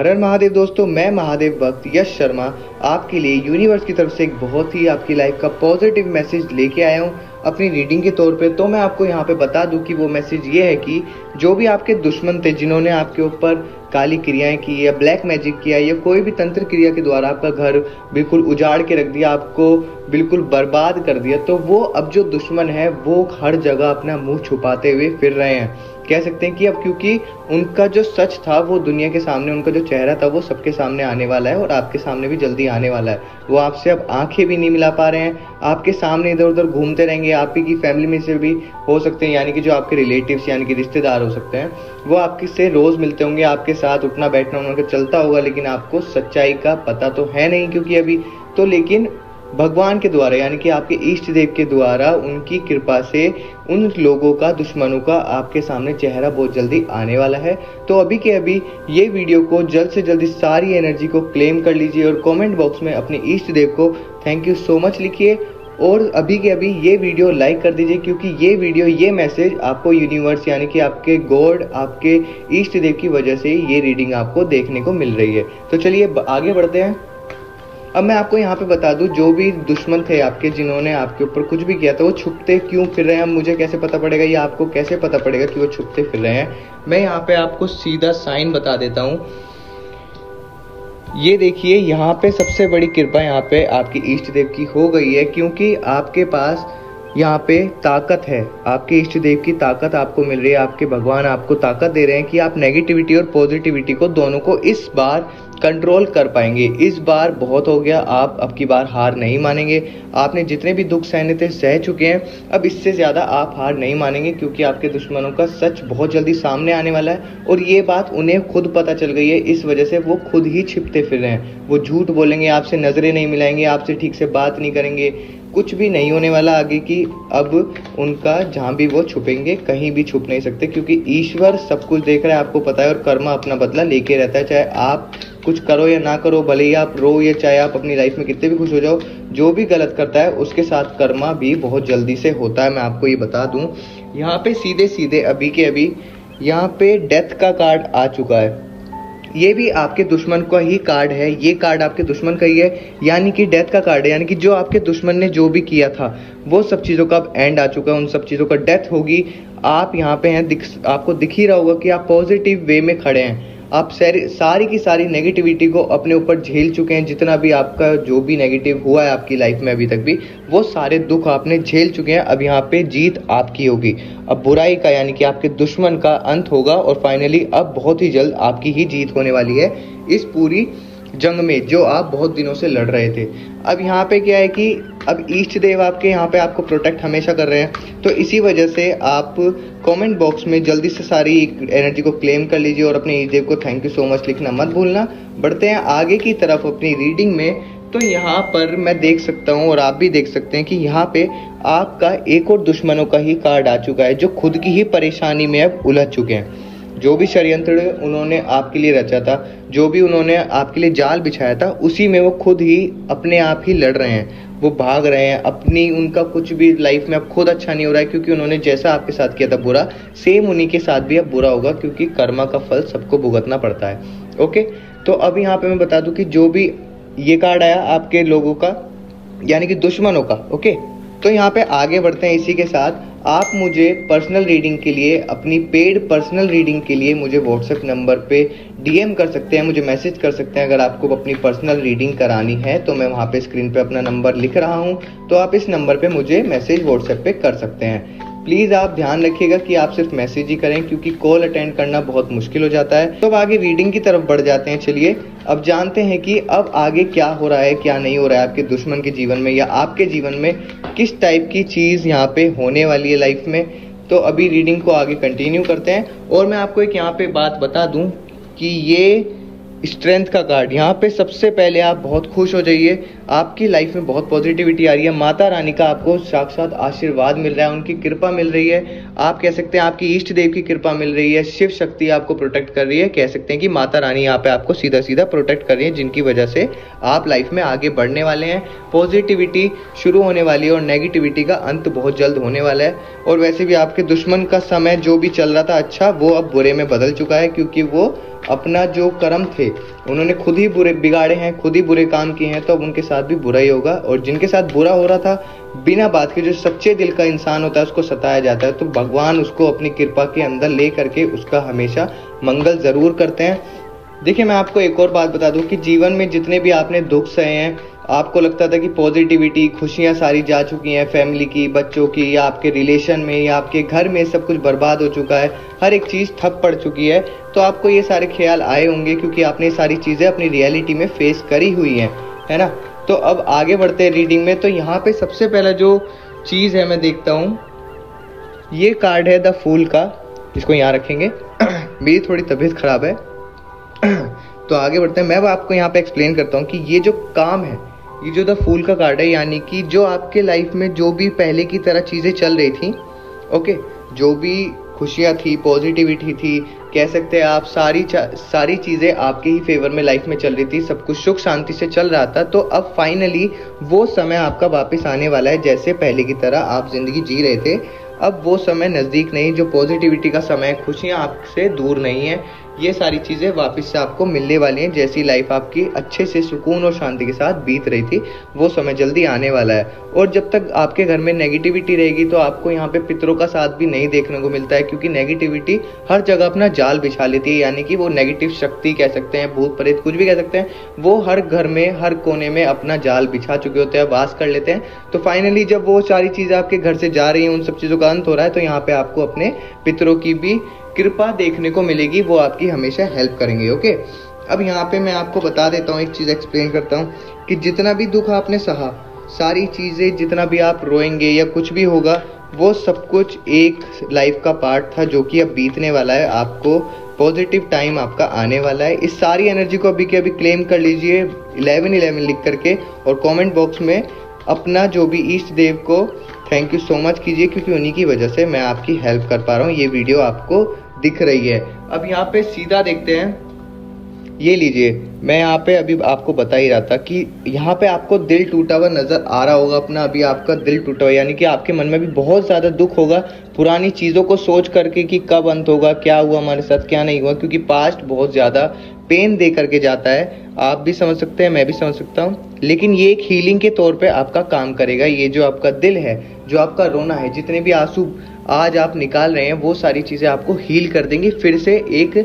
हर हर महादेव दोस्तों, मैं महादेव भक्त यश शर्मा आपके लिए यूनिवर्स की तरफ से एक बहुत ही आपकी लाइफ का पॉजिटिव मैसेज लेके आया हूँ अपनी रीडिंग के तौर पे। तो मैं आपको यहाँ पे बता दूं कि वो मैसेज ये है कि जो भी आपके दुश्मन थे, जिन्होंने आपके ऊपर काली क्रियाएं की या ब्लैक मैजिक किया या कोई भी तंत्र क्रिया के द्वारा आपका घर बिल्कुल उजाड़ के रख दिया, आपको बिल्कुल बर्बाद कर दिया, तो वो अब जो दुश्मन है वो हर जगह अपना मुंह छुपाते हुए फिर रहे हैं। कह सकते हैं कि अब क्योंकि उनका जो सच था वो दुनिया के सामने, उनका जो चेहरा था वो सबके सामने आने वाला है और आपके सामने भी जल्दी आने वाला है। वो आपसे अब आंखें भी नहीं मिला पा रहे हैं, आपके सामने इधर उधर घूमते रहेंगे। आप ही की फैमिली में से भी हो सकते हैं, यानी कि जो आपके रिलेटिव्स यानी कि रिश्तेदार हो सकते हैं, वो आपके से रोज मिलते होंगे, आपके साथ उठना बैठना उनका चलता होगा, लेकिन आपको सच्चाई का पता तो है नहीं क्योंकि अभी तो। लेकिन भगवान के द्वारा यानी कि आपके इष्ट देव के द्वारा उनकी कृपा से उन लोगों का, दुश्मनों का आपके सामने चेहरा बहुत जल्दी आने वाला है। तो अभी के अभी ये वीडियो को जल्द से जल्द सारी एनर्जी को क्लेम कर लीजिए और कमेंट बॉक्स में अपने इष्ट देव को थैंक यू सो मच लिखिए और अभी के अभी ये वीडियो लाइक कर दीजिए, क्योंकि ये वीडियो, ये मैसेज आपको यूनिवर्स यानी कि आपके गॉड, आपके इष्ट देव की वजह से ये रीडिंग आपको देखने को मिल रही है। तो चलिए आगे बढ़ते हैं। अब मैं आपको यहाँ पे बता दूं, जो भी दुश्मन थे आपके, जिन्होंने आपके ऊपर कुछ भी किया था, वो छुपते क्यों फिर रहे हैं। मुझे कैसे पता पड़ेगा या आपको कैसे पता पड़ेगा कि वो छुपते फिर रहे हैं। मैं यहाँ पे आपको सीधा साइन बता देता हूँ। ये देखिए, यहाँ पे सबसे बड़ी कृपा यहाँ पे आपकी इष्ट देव की हो गई है, क्योंकि आपके पास यहाँ पे ताकत है। आपके इष्ट देव की ताकत आपको मिल रही है, आपके भगवान आपको ताकत दे रहे हैं कि आप नेगेटिविटी और पॉजिटिविटी को, दोनों को इस बार कंट्रोल कर पाएंगे। इस बार बहुत हो गया, आप अब की बार हार नहीं मानेंगे। आपने जितने भी दुख सहने थे सह चुके हैं, अब इससे ज़्यादा आप हार नहीं मानेंगे, क्योंकि आपके दुश्मनों का सच बहुत जल्दी सामने आने वाला है और ये बात उन्हें खुद पता चल गई है। इस वजह से वो खुद ही छिपते फिर रहे हैं। वो झूठ बोलेंगे, आपसे नज़रें नहीं मिलाएंगे, आपसे ठीक से बात नहीं करेंगे, कुछ भी नहीं होने वाला आगे की। अब उनका जहाँ भी वो छुपेंगे, कहीं भी छुप नहीं सकते, क्योंकि ईश्वर सब कुछ देख रहा है, आपको पता है, और कर्मा अपना बदला लेके रहता है। चाहे आप कुछ करो या ना करो, भले ही आप रो या चाहे आप अपनी लाइफ में कितने भी खुश हो जाओ, जो भी गलत करता है उसके साथ कर्मा भी बहुत जल्दी से होता है। मैं आपको ये बता दूं, यहाँ पे सीधे सीधे अभी के अभी यहाँ पे डेथ का कार्ड आ चुका है। ये भी आपके दुश्मन का ही कार्ड है, ये कार्ड आपके दुश्मन का ही है, यानी कि डेथ का कार्ड है। यानी कि जो आपके दुश्मन ने जो भी किया था वो सब चीज़ों का अब एंड आ चुका है, उन सब चीज़ों का डेथ होगी। आप यहाँ पे हैं, आपको दिख ही रहा होगा कि आप पॉजिटिव वे में खड़े हैं। आप सारी की सारी नेगेटिविटी को अपने ऊपर झेल चुके हैं। जितना भी आपका जो भी नेगेटिव हुआ है आपकी लाइफ में अभी तक भी, वो सारे दुख आपने झेल चुके हैं। अब यहाँ पे जीत आपकी होगी। अब बुराई का यानी कि आपके दुश्मन का अंत होगा और फाइनली अब बहुत ही जल्द आपकी ही जीत होने वाली है इस पूरी जंग में जो आप बहुत दिनों से लड़ रहे थे। अब यहाँ पे क्या है कि अब इष्ट देव आपके यहाँ पे आपको प्रोटेक्ट हमेशा कर रहे हैं। तो इसी वजह से आप कमेंट बॉक्स में जल्दी से सारी एनर्जी को क्लेम कर लीजिए और अपने इष्ट देव को थैंक यू सो मच लिखना मत भूलना। बढ़ते हैं आगे की तरफ अपनी रीडिंग में। तो यहाँ पर मैं देख सकता हूँ और आप भी देख सकते हैं कि यहाँ पे आपका एक और दुश्मनों का ही कार्ड आ चुका है, जो खुद की ही परेशानी में अब उलझ चुके हैं। जो भी षड्यंत्र उन्होंने आपके लिए रचा था, जो भी उन्होंने आपके लिए जाल बिछाया था, उसी में वो खुद ही अपने आप ही लड़ रहे हैं। वो भाग रहे हैं अपनी, उनका कुछ भी लाइफ में अब खुद अच्छा नहीं हो रहा है, क्योंकि उन्होंने जैसा आपके साथ किया था बुरा, सेम उन्हीं के साथ भी अब बुरा होगा, क्योंकि कर्मा का फल सबको भुगतना पड़ता है। ओके, तो अब यहाँ पे मैं बता दूं कि जो भी ये कार्ड आया आपके लोगों का यानी कि दुश्मनों का। ओके, तो यहाँ पे आगे बढ़ते हैं। इसी के साथ आप मुझे पर्सनल रीडिंग के लिए, अपनी पेड पर्सनल रीडिंग के लिए मुझे व्हाट्सएप नंबर पे डीएम कर सकते हैं, मुझे मैसेज कर सकते हैं। अगर आपको अपनी पर्सनल रीडिंग करानी है तो मैं वहाँ पे स्क्रीन पे अपना नंबर लिख रहा हूँ, तो आप इस नंबर पे मुझे मैसेज व्हाट्सएप पे कर सकते हैं। प्लीज़ आप ध्यान रखिएगा कि आप सिर्फ मैसेज ही करें, क्योंकि कॉल अटेंड करना बहुत मुश्किल हो जाता है। तो अब आगे रीडिंग की तरफ बढ़ जाते हैं। चलिए अब जानते हैं कि अब आगे क्या हो रहा है, क्या नहीं हो रहा है आपके दुश्मन के जीवन में, या आपके जीवन में किस टाइप की चीज़ यहाँ पे होने वाली है लाइफ में। तो अभी रीडिंग को आगे कंटिन्यू करते हैं और मैं आपको एक यहाँ पे बात बता दूँ कि ये स्ट्रेंथ का कार्ड, यहाँ पे सबसे पहले आप बहुत खुश हो जाइए। आपकी लाइफ में बहुत पॉजिटिविटी आ रही है, माता रानी का आपको साक्षात आशीर्वाद मिल रहा है, उनकी कृपा मिल रही है। आप कह सकते हैं आपकी इष्ट देव की कृपा मिल रही है, शिव शक्ति आपको प्रोटेक्ट कर रही है। कह सकते हैं कि माता रानी यहाँ पे आपको सीधा सीधा प्रोटेक्ट कर रही है, जिनकी वजह से आप लाइफ में आगे बढ़ने वाले हैं। पॉजिटिविटी शुरू होने वाली है और नेगेटिविटी का अंत बहुत जल्द होने वाला है। और वैसे भी आपके दुश्मन का समय जो भी चल रहा था अच्छा, वो अब बुरे में बदल चुका है, क्योंकि वो अपना जो कर्म थे उन्होंने खुद ही बुरे बिगाड़े हैं, खुद ही बुरे काम किए हैं, तो अब उनके साथ भी बुरा ही होगा। और जिनके साथ बुरा हो रहा था, बिना बात के, जो सच्चे दिल का इंसान होता है उसको सताया जाता है, तो भगवान उसको अपनी कृपा के अंदर ले करके उसका हमेशा मंगल जरूर करते हैं। देखिए, मैं आपको एक और बात बता दूं कि जीवन में जितने भी आपने दुख सहे हैं, आपको लगता था कि पॉजिटिविटी, खुशियां सारी जा चुकी हैं, फैमिली की, बच्चों की, या आपके रिलेशन में, या आपके घर में सब कुछ बर्बाद हो चुका है, हर एक चीज़ ठप पड़ चुकी है, तो आपको ये सारे ख्याल आए होंगे क्योंकि आपने ये सारी चीज़ें अपनी रियलिटी में फेस करी हुई हैं, है ना। तो अब आगे बढ़ते हैं रीडिंग में। तो यहाँ पे सबसे पहला जो चीज़ है मैं देखता हूँ, ये कार्ड है द फूल का, इसको यहाँ रखेंगे। मेरी थोड़ी तबीयत खराब है। तो आगे बढ़ते हैं। मैं आपको यहाँ पे एक्सप्लेन करता हूँ कि ये जो काम है, ये जो द फूल का कार्ड है, यानी कि जो आपके लाइफ में जो भी पहले की तरह चीज़ें चल रही थी, ओके, जो भी खुशियाँ थी, पॉजिटिविटी थी, कह सकते हैं आप, सारी चीज़ें आपके ही फेवर में लाइफ में चल रही थी, सब कुछ सुख शांति से चल रहा था। तो अब फाइनली वो समय आपका वापस आने वाला है, जैसे पहले की तरह आप जिंदगी जी रहे थे। अब वो समय नज़दीक नहीं, जो पॉजिटिविटी का समय, खुशियाँ आपसे दूर नहीं है, ये सारी चीज़ें वापस से आपको मिलने वाली हैं। जैसी लाइफ आपकी अच्छे से सुकून और शांति के साथ बीत रही थी, वो समय जल्दी आने वाला है। और जब तक आपके घर में नेगेटिविटी रहेगी, तो आपको यहाँ पे पितरों का साथ भी नहीं देखने को मिलता है, क्योंकि नेगेटिविटी हर जगह अपना जाल बिछा लेती है, यानी कि वो नेगेटिव शक्ति कह सकते हैं, भूत प्रेत कुछ भी कह सकते हैं, वो हर घर में, हर कोने में अपना जाल बिछा चुके होते हैं, वास कर लेते हैं। तो फाइनली जब वो सारी चीज़ें आपके घर से जा रही हैं, उन सब चीज़ों का अंत हो रहा है, तो यहाँ पे आपको अपने पितरों की भी कृपा देखने को मिलेगी, वो आपकी हमेशा हेल्प करेंगे। ओके, अब यहाँ पे मैं आपको बता देता हूँ, एक चीज़ एक्सप्लेन करता हूँ कि जितना भी दुख आपने सहा, सारी चीज़ें, जितना भी आप रोएंगे या कुछ भी होगा, वो सब कुछ एक लाइफ का पार्ट था जो कि अब बीतने वाला है। आपको पॉजिटिव टाइम आपका आने वाला है। इस सारी एनर्जी को अभी के अभी क्लेम कर लीजिए 1111 लिख करके, और कमेंट बॉक्स में अपना जो भी इष्ट देव को थैंक यू सो मच कीजिए, क्योंकि उन्हीं की वजह से मैं आपकी हेल्प कर पा रहा हूँ, ये वीडियो आपको दिख रही है। अब यहाँ पे सीधा देखते हैं, ये लीजिए, मैं यहाँ पे अभी आपको बता ही रहा था कि यहाँ पे आपको दिल टूटा हुआ नजर आ रहा होगा अपना, अभी आपका दिल टूटा हुआ, यानी कि आपके मन में भी बहुत ज़्यादा दुख होगा पुरानी चीज़ों को सोच करके कि कब अंत होगा, क्या हुआ हमारे साथ, क्या नहीं हुआ, क्योंकि पास्ट बहुत ज़्यादा पेन दे करके जाता है। आप भी समझ सकते हैं, मैं भी समझ सकता हूँ, लेकिन ये एक हीलिंग के तौर पे आपका काम करेगा। ये जो आपका दिल है, जो आपका रोना है, जितने भी आंसू आज आप निकाल रहे हैं, वो सारी चीज़ें आपको हील कर देंगी। फिर से एक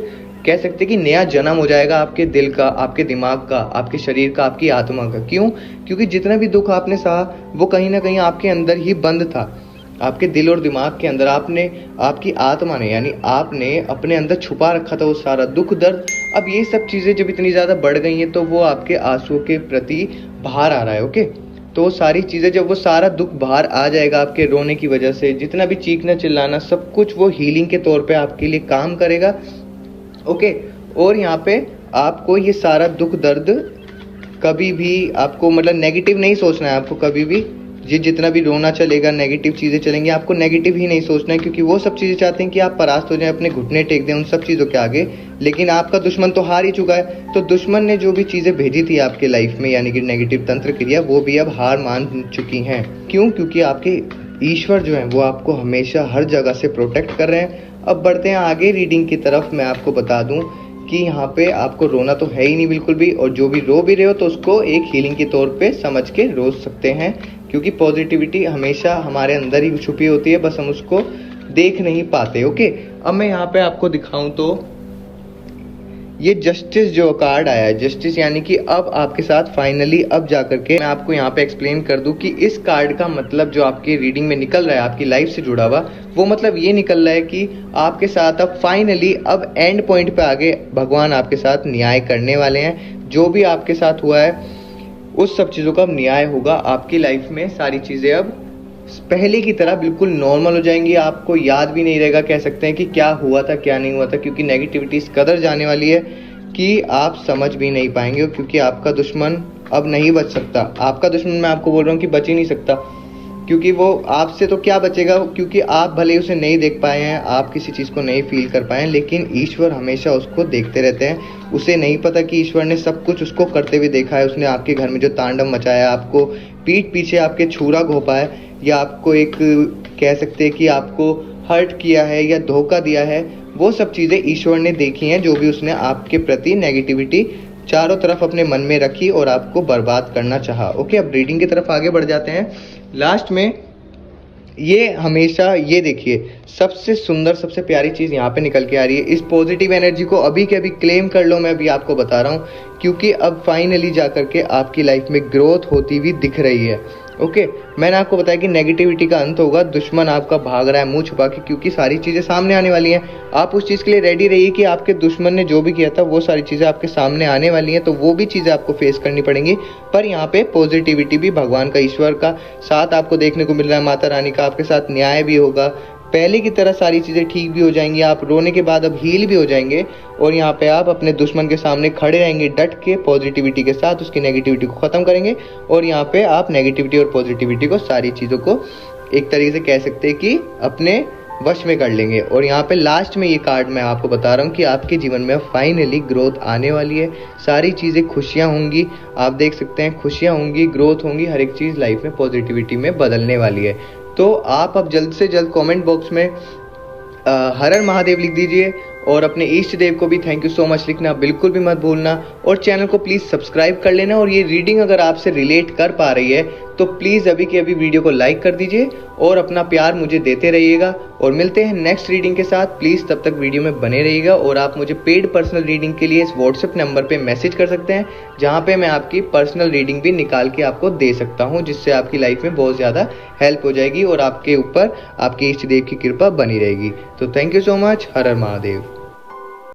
कह सकते हैं कि नया जन्म हो जाएगा आपके दिल का, आपके दिमाग का, आपके शरीर का, आपकी आत्मा का। क्यों? क्योंकि जितना भी दुख आपने सहा, वो कहीं ना कहीं आपके अंदर ही बंद था, आपके दिल और दिमाग के अंदर। आपने, आपकी आत्मा ने, यानी आपने अपने अंदर छुपा रखा था वो सारा दुख दर्द। अब ये सब चीज़ें जब इतनी ज़्यादा बढ़ गई हैं, तो वो आपके आंसुओं के प्रति बाहर आ रहा है। ओके, तो सारी चीज़ें, जब वो सारा दुख बाहर आ जाएगा आपके रोने की वजह से, जितना भी चीखना चिल्लाना, सब कुछ वो हीलिंग के तौर पे आपके लिए काम करेगा। ओके, और यहाँ पे आपको ये सारा दुख दर्द कभी भी आपको, मतलब नेगेटिव नहीं सोचना है आपको कभी भी। ये जितना भी रोना चलेगा, नेगेटिव चीज़ें चलेंगी, आपको नेगेटिव ही नहीं सोचना है, क्योंकि वो सब चीज़ें चाहते हैं कि आप परास्त हो जाएं, अपने घुटने टेक दें उन सब चीज़ों के आगे। लेकिन आपका दुश्मन तो हार ही चुका है। तो दुश्मन ने जो भी चीज़ें भेजी थी आपके लाइफ में, यानी कि नेगेटिव तंत्र क्रिया, वो भी अब हार मान चुकी हैं। क्यों? क्योंकि आपके ईश्वर जो हैं वो आपको हमेशा हर जगह से प्रोटेक्ट कर रहे हैं। अब बढ़ते हैं आगे रीडिंग की तरफ। मैं आपको बता दूं कि यहाँ पे आपको रोना तो है ही नहीं बिल्कुल भी, और जो भी रो भी रहे हो तो उसको एक हीलिंग के तौर पे समझ के रो सकते हैं, क्योंकि पॉजिटिविटी हमेशा हमारे अंदर ही छुपी होती है, बस हम उसको देख नहीं पाते। ओके, अब मैं यहाँ पे आपको दिखाऊं तो ये जस्टिस जो कार्ड आया है, जस्टिस, यानी कि अब आपके साथ फाइनली, अब जाकर के मैं आपको यहाँ पे एक्सप्लेन कर दूं कि इस कार्ड का मतलब जो आपकी रीडिंग में निकल रहा है, आपकी लाइफ से जुड़ा हुआ, वो मतलब ये निकल रहा है कि आपके साथ अब फाइनली, अब एंड पॉइंट पे आगे भगवान आपके साथ न्याय करने वाले हैं। जो भी आपके साथ हुआ है उस सब चीज़ों का अब न्याय होगा आपकी लाइफ में। सारी चीज़ें अब पहले की तरह बिल्कुल नॉर्मल हो जाएंगी। आपको याद भी नहीं रहेगा, कह सकते हैं कि क्या हुआ था क्या नहीं हुआ था, क्योंकि नेगेटिविटी इस कदर जाने वाली है कि आप समझ भी नहीं पाएंगे। क्योंकि आपका दुश्मन अब नहीं बच सकता। आपका दुश्मन, मैं आपको बोल रहा हूँ कि बच ही नहीं सकता, क्योंकि वो आपसे तो क्या बचेगा, क्योंकि आप भले उसे नहीं देख पाए हैं, आप किसी चीज़ को नहीं फील कर पाए हैं, लेकिन ईश्वर हमेशा उसको देखते रहते हैं। उसे नहीं पता कि ईश्वर ने सब कुछ उसको करते हुए देखा है। उसने आपके घर में जो तांडव मचाया, आपको पीठ पीछे आपके छुरा घोंपा है, या आपको एक कह सकते हैं कि आपको हर्ट किया है या धोखा दिया है, वो सब चीज़ें ईश्वर ने देखी हैं, जो भी उसने आपके प्रति नेगेटिविटी चारों तरफ अपने मन में रखी और आपको बर्बाद करना चाहा। ओके, अब रीडिंग की तरफ आगे बढ़ जाते हैं। लास्ट में ये हमेशा ये देखिए, सबसे सुंदर सबसे प्यारी चीज़ यहाँ पे निकल के आ रही है। इस पॉजिटिव एनर्जी को अभी के अभी क्लेम कर लो, मैं अभी आपको बता रहा हूँ, क्योंकि अब फाइनली जा करके आपकी लाइफ में ग्रोथ होती हुई दिख रही है। ओके, मैंने आपको बताया कि नेगेटिविटी का अंत होगा, दुश्मन आपका भाग रहा है मुंह छुपा के, क्योंकि सारी चीज़ें सामने आने वाली हैं। आप उस चीज़ के लिए रेडी रहिए कि आपके दुश्मन ने जो भी किया था वो सारी चीज़ें आपके सामने आने वाली हैं, तो वो भी चीज़ें आपको फेस करनी पड़ेंगी। पर यहाँ पे पॉजिटिविटी भी, भगवान का, ईश्वर का साथ आपको देखने को मिल रहा है, माता रानी का आपके साथ न्याय भी होगा, पहले की तरह सारी चीज़ें ठीक भी हो जाएंगी, आप रोने के बाद अब हील भी हो जाएंगे और यहाँ पे आप अपने दुश्मन के सामने खड़े रहेंगे डट के, पॉजिटिविटी के साथ उसकी नेगेटिविटी को ख़त्म करेंगे और यहाँ पे आप नेगेटिविटी और पॉजिटिविटी को, सारी चीज़ों को एक तरीके से कह सकते हैं कि अपने वश में कर लेंगे। और यहाँ पे लास्ट में ये कार्ड मैं आपको बता रहा हूँ कि आपके जीवन में फाइनली ग्रोथ आने वाली है, सारी चीज़ें खुशियाँ होंगी, आप देख सकते हैं खुशियाँ होंगी, ग्रोथ होंगी, हर एक चीज़ लाइफ में पॉजिटिविटी में बदलने वाली है। तो आप अब जल्द से जल्द कमेंट बॉक्स में हर हर महादेव लिख दीजिए और अपने इष्ट देव को भी थैंक यू सो मच लिखना बिल्कुल भी मत भूलना, और चैनल को प्लीज़ सब्सक्राइब कर लेना। और ये रीडिंग अगर आपसे रिलेट कर पा रही है तो प्लीज़ अभी के अभी वीडियो को लाइक कर दीजिए और अपना प्यार मुझे देते रहिएगा। और मिलते हैं नेक्स्ट रीडिंग के साथ, प्लीज़ तब तक वीडियो में बने रहिएगा। और आप मुझे पेड पर्सनल रीडिंग के लिए इस व्हाट्सएप नंबर पे मैसेज कर सकते हैं, जहाँ पे मैं आपकी पर्सनल रीडिंग भी निकाल के आपको दे सकता हूँ, जिससे आपकी लाइफ में बहुत ज़्यादा हेल्प हो जाएगी और आपके ऊपर आपके इष्ट देव की कृपा बनी रहेगी। तो thank you so much. Her her Mahadev.